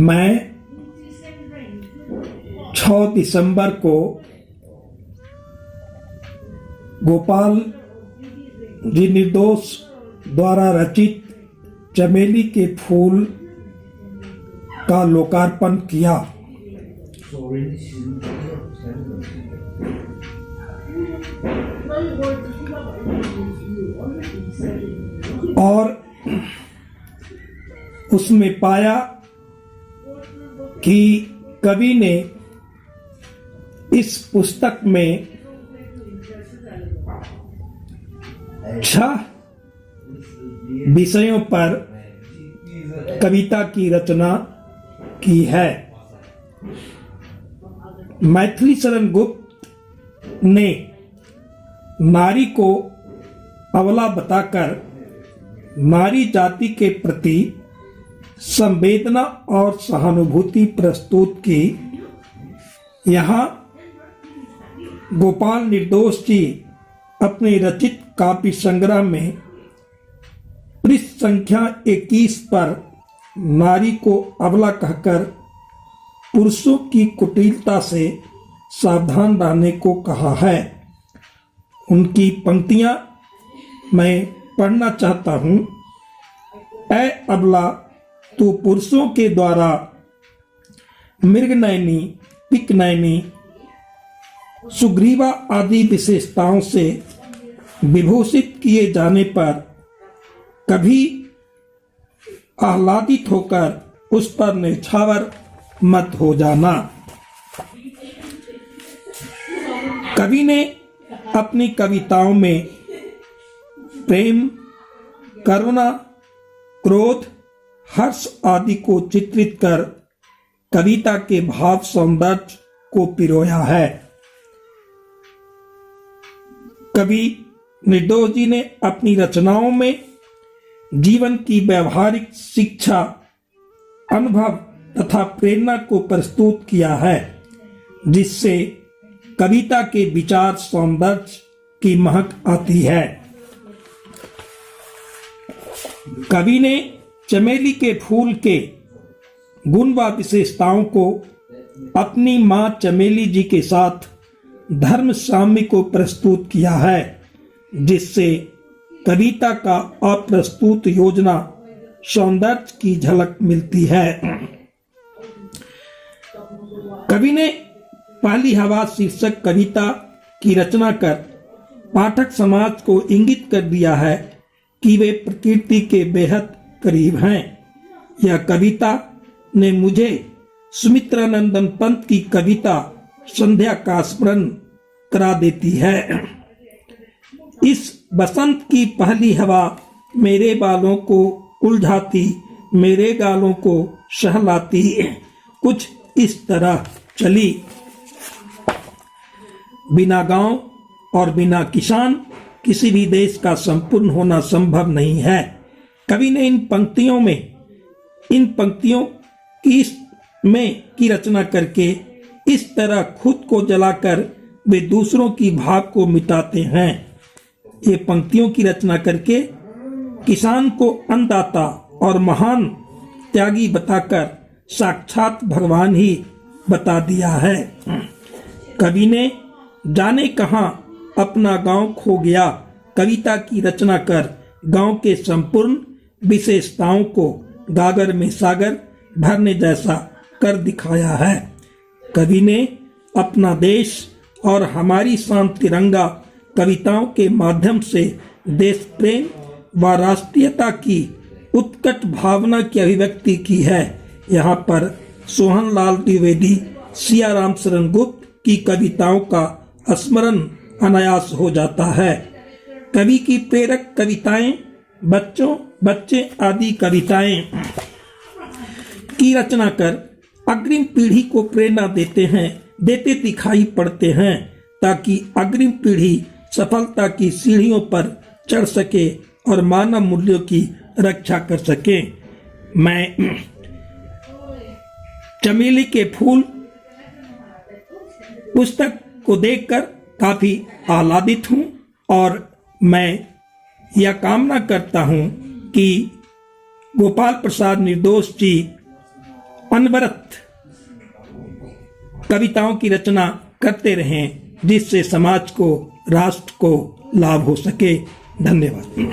मैं 6 दिसंबर को गोपाल जी निर्दोष द्वारा रचित चमेली के फूल का लोकार्पण किया। और उसमें पाया कि कवि ने इस पुस्तक में 6 विषयों पर कविता की रचना की है। मैथिली शरण गुप्त ने नारी को अबला बताकर नारी जाति के प्रति संवेदना और सहानुभूति प्रस्तुत की। यहाँ गोपाल निर्दोष जी अपने रचित काव्य संग्रह में पृष्ठ संख्या 21 पर नारी को अबला कहकर पुरुषों की कुटिलता से सावधान रहने को कहा है। उनकी पंक्तियां मैं पढ़ना चाहता हूं। ऐ अबला, तू पुरुषों के द्वारा मृगनयनी, पिकनयनी, सुग्रीवा आदि विशेषताओं से विभूषित किए जाने पर कभी आह्लादित होकर उस पर निछावर मत हो जाना। कवि ने अपनी कविताओं में प्रेम, करुणा, क्रोध, हर्ष आदि को चित्रित कर कविता के भाव सौंदर्य को पिरोया है। कवि निर्दोष जी ने अपनी रचनाओं में जीवन की व्यवहारिक शिक्षा, अनुभव तथा प्रेरणा को प्रस्तुत किया है, जिससे कविता के विचार सौंदर्य की महक आती है। कवि ने चमेली के फूल के गुण व विशेषताओं को अपनी मां चमेली जी के साथ धर्म साम्य को प्रस्तुत किया है, जिससे कविता का अप्रस्तुत योजना सौंदर्य की झलक मिलती है। कवि ने पहली हवा शीर्षक कविता की रचना कर पाठक समाज को इंगित कर दिया है कि वे प्रकृति के बेहद करीब हैं। यह कविता ने मुझे सुमित्रानंदन पंत की कविता संध्या का स्मरण करा देती है। इस बसंत की पहली हवा मेरे बालों को उलझाती, मेरे गालों को सहलाती, कुछ इस तरह चली। बिना गांव और बिना किसान किसी भी देश का संपूर्ण होना संभव नहीं है। कवि ने इन पंक्तियों की रचना करके इस तरह खुद को जलाकर वे दूसरों की भाव को मिटाते हैं। ये पंक्तियों की रचना करके किसान को अन्नदाता और महान त्यागी बताकर साक्षात भगवान ही बता दिया है। कवि ने जाने कहां अपना गांव खो गया कविता की रचना कर गांव के संपूर्ण विशेषताओं को गागर में सागर भरने जैसा कर दिखाया है। कवि ने अपना देश और हमारी शान तिरंगा कविताओं के माध्यम से देश प्रेम व राष्ट्रीयता की उत्कट भावना की अभिव्यक्ति की है। यहाँ पर सोहनलाल द्विवेदी, सियाराम शरण गुप्त की कविताओं का स्मरण अनायास हो जाता है। कवि की प्रेरक कविताएं बच्चे आदि कविताएं की रचना कर अग्रिम पीढ़ी को प्रेरणा देते दिखाई पड़ते हैं, ताकि अग्रिम पीढ़ी सफलता की सीढ़ियों पर चढ़ सके और मानव मूल्यों की रक्षा कर सके। मैं चमेली के फूल पुस्तक को देखकर काफी आह्लादित हूं और मैं यह कामना करता हूं कि गोपाल प्रसाद निर्दोष जी अनवरत कविताओं की रचना करते रहें, जिससे समाज को, राष्ट्र को लाभ हो सके। धन्यवाद।